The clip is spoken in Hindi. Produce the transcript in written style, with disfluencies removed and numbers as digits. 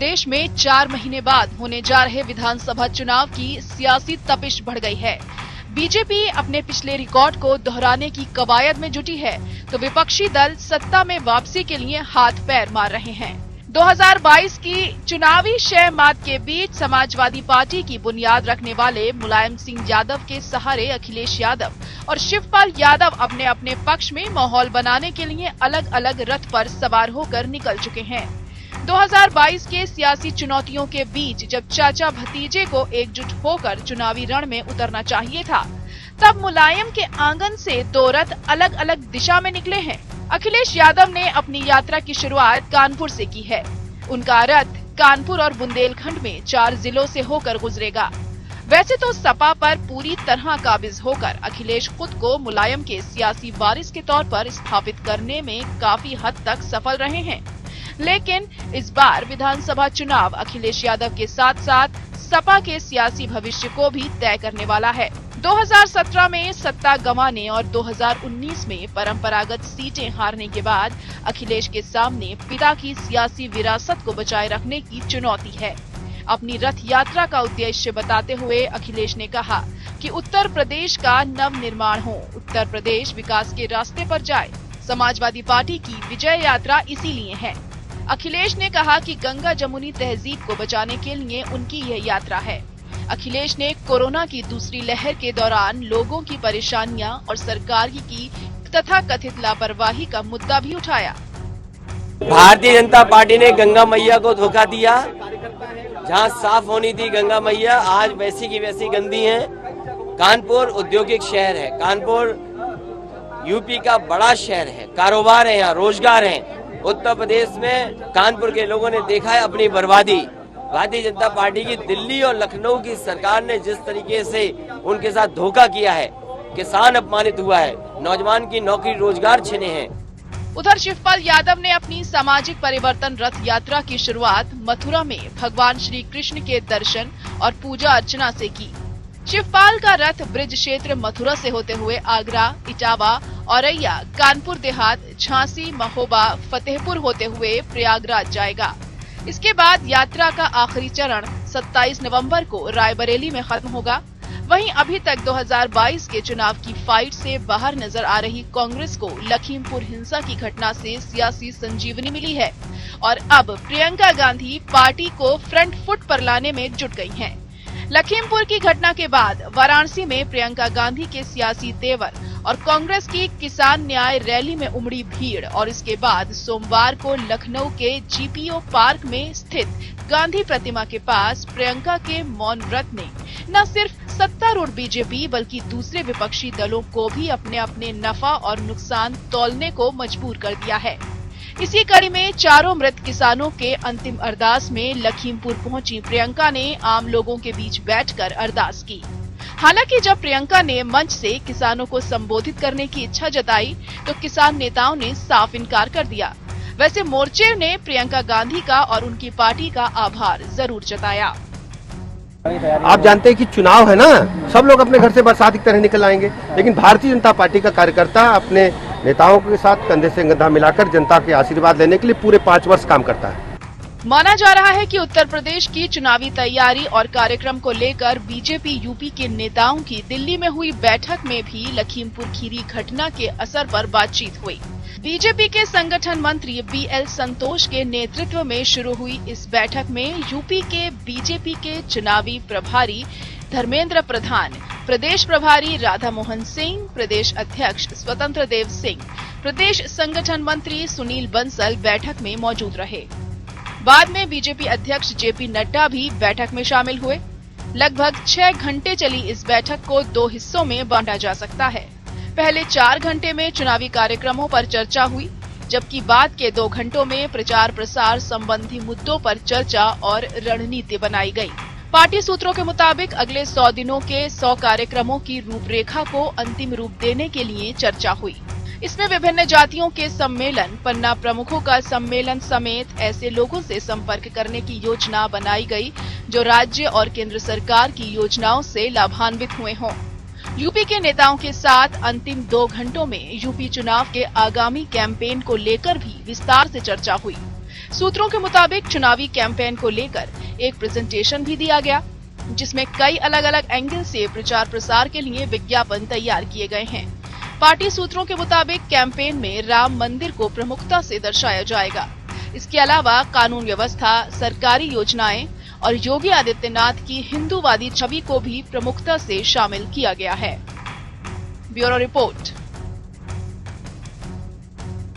प्रदेश में 4 महीने बाद होने जा रहे विधानसभा चुनाव की सियासी तपिश बढ़ गई है। बीजेपी अपने पिछले रिकॉर्ड को दोहराने की कवायद में जुटी है, तो विपक्षी दल सत्ता में वापसी के लिए हाथ पैर मार रहे हैं। 2022 की चुनावी शह मात के बीच समाजवादी पार्टी की बुनियाद रखने वाले मुलायम सिंह यादव के सहारे अखिलेश यादव और शिवपाल यादव अपने अपने पक्ष में माहौल बनाने के लिए अलग अलग रथ पर सवार होकर निकल चुके हैं। 2022 के सियासी चुनौतियों के बीच जब चाचा भतीजे को एकजुट होकर चुनावी रण में उतरना चाहिए था, तब मुलायम के आंगन से 2 रथ अलग अलग दिशा में निकले हैं। अखिलेश यादव ने अपनी यात्रा की शुरुआत कानपुर से की है। उनका रथ कानपुर और बुंदेलखंड में 4 जिलों से होकर गुजरेगा। वैसे तो सपा पर पूरी तरह काबिज होकर अखिलेश खुद को मुलायम के सियासी वारिस के तौर पर स्थापित करने में काफी हद तक सफल रहे हैं, लेकिन इस बार विधानसभा चुनाव अखिलेश यादव के साथ साथ सपा के सियासी भविष्य को भी तय करने वाला है। 2017 में सत्ता गंवाने और 2019 में परंपरागत सीटें हारने के बाद अखिलेश के सामने पिता की सियासी विरासत को बचाए रखने की चुनौती है। अपनी रथ यात्रा का उद्देश्य बताते हुए अखिलेश ने कहा कि उत्तर प्रदेश का नव निर्माण हो, उत्तर प्रदेश विकास के रास्ते पर जाए। समाजवादी पार्टी की विजय यात्रा इसीलिए है। अखिलेश ने कहा कि गंगा जमुनी तहजीब को बचाने के लिए उनकी यह यात्रा है। अखिलेश ने कोरोना की दूसरी लहर के दौरान लोगों की परेशानियां और सरकार की तथा कथित लापरवाही का मुद्दा भी उठाया। भारतीय जनता पार्टी ने गंगा मैया को धोखा दिया। जहां साफ होनी थी गंगा मैया, आज वैसी की वैसी गंदी है। कानपुर औद्योगिक शहर है, कानपुर यूपी का बड़ा शहर है, कारोबार है, यहाँ रोजगार है। उत्तर प्रदेश में कानपुर के लोगों ने देखा है अपनी बर्बादी। भारतीय जनता पार्टी की दिल्ली और लखनऊ की सरकार ने जिस तरीके से उनके साथ धोखा किया है, किसान अपमानित हुआ है, नौजवान की नौकरी रोजगार छिने हैं। उधर शिवपाल यादव ने अपनी सामाजिक परिवर्तन रथ यात्रा की शुरुआत मथुरा में भगवान श्री कृष्ण के दर्शन और पूजा अर्चना से की। शिवपाल का रथ ब्रिज क्षेत्र मथुरा से होते हुए आगरा, इटावा, औरैया, कानपुर देहात, झांसी, महोबा, फतेहपुर होते हुए प्रयागराज जाएगा। इसके बाद यात्रा का आखिरी चरण 27 नवंबर को रायबरेली में खत्म होगा। वहीं अभी तक 2022 के चुनाव की फाइट से बाहर नजर आ रही कांग्रेस को लखीमपुर हिंसा की घटना से सियासी संजीवनी मिली है और अब प्रियंका गांधी पार्टी को फ्रंट फुट पर लाने में जुट गई हैं। लखीमपुर की घटना के बाद वाराणसी में प्रियंका गांधी के सियासी तेवर और कांग्रेस की किसान न्याय रैली में उमड़ी भीड़ और इसके बाद सोमवार को लखनऊ के जीपीओ पार्क में स्थित गांधी प्रतिमा के पास प्रियंका के मौन व्रत ने न सिर्फ सत्तारूढ़ बीजेपी बल्कि दूसरे विपक्षी दलों को भी अपने अपने नफा और नुकसान तौलने को मजबूर कर दिया है। इसी कड़ी में चारों मृत किसानों के अंतिम अरदास में लखीमपुर पहुंची प्रियंका ने आम लोगों के बीच बैठकर अरदास की। हालांकि जब प्रियंका ने मंच से किसानों को संबोधित करने की इच्छा जताई तो किसान नेताओं ने साफ इनकार कर दिया। वैसे मोर्चे ने प्रियंका गांधी का और उनकी पार्टी का आभार जरूर जताया। आप जानते हैं कि चुनाव है ना, सब लोग अपने घर से बरसात की तरह निकल आएंगे, लेकिन भारतीय जनता पार्टी का कार्यकर्ता अपने नेताओं के साथ कंधे से कंधा मिलाकर जनता के आशीर्वाद लेने के लिए पूरे 5 वर्ष काम करता है। माना जा रहा है कि उत्तर प्रदेश की चुनावी तैयारी और कार्यक्रम को लेकर बीजेपी यूपी के नेताओं की दिल्ली में हुई बैठक में भी लखीमपुर खीरी घटना के असर पर बातचीत हुई। बीजेपी के संगठन मंत्री BL संतोष के नेतृत्व में शुरू हुई इस बैठक में यूपी के बीजेपी के चुनावी प्रभारी धर्मेंद्र प्रधान, प्रदेश प्रभारी राधा मोहन सिंह, प्रदेश अध्यक्ष स्वतंत्र देव सिंह, प्रदेश संगठन मंत्री सुनील बंसल बैठक में मौजूद रहे। बाद में बीजेपी अध्यक्ष JP नड्डा भी बैठक में शामिल हुए। लगभग 6 घंटे चली इस बैठक को 2 हिस्सों में बांटा जा सकता है। पहले 4 घंटे में चुनावी कार्यक्रमों पर चर्चा हुई, जबकि बाद के 2 घंटों में प्रचार प्रसार संबंधी मुद्दों पर चर्चा और रणनीति बनाई गई। पार्टी सूत्रों के मुताबिक अगले 100 दिनों के 100 कार्यक्रमों की रूपरेखा को अंतिम रूप देने के लिए चर्चा हुई। इसमें विभिन्न जातियों के सम्मेलन, पन्ना प्रमुखों का सम्मेलन समेत ऐसे लोगों से संपर्क करने की योजना बनाई गई जो राज्य और केंद्र सरकार की योजनाओं से लाभान्वित हुए हों। यूपी के नेताओं के साथ अंतिम 2 घंटों में यूपी चुनाव के आगामी कैंपेन को लेकर भी विस्तार से चर्चा हुई। सूत्रों के मुताबिक चुनावी कैंपेन को लेकर एक प्रेजेंटेशन भी दिया गया, जिसमें कई अलग अलग एंगल से प्रचार प्रसार के लिए विज्ञापन तैयार किए गए हैं। पार्टी सूत्रों के मुताबिक कैंपेन में राम मंदिर को प्रमुखता से दर्शाया जाएगा। इसके अलावा कानून व्यवस्था, सरकारी योजनाएं और योगी आदित्यनाथ की हिंदूवादी छवि को भी प्रमुखता से शामिल किया गया है। Bureau report.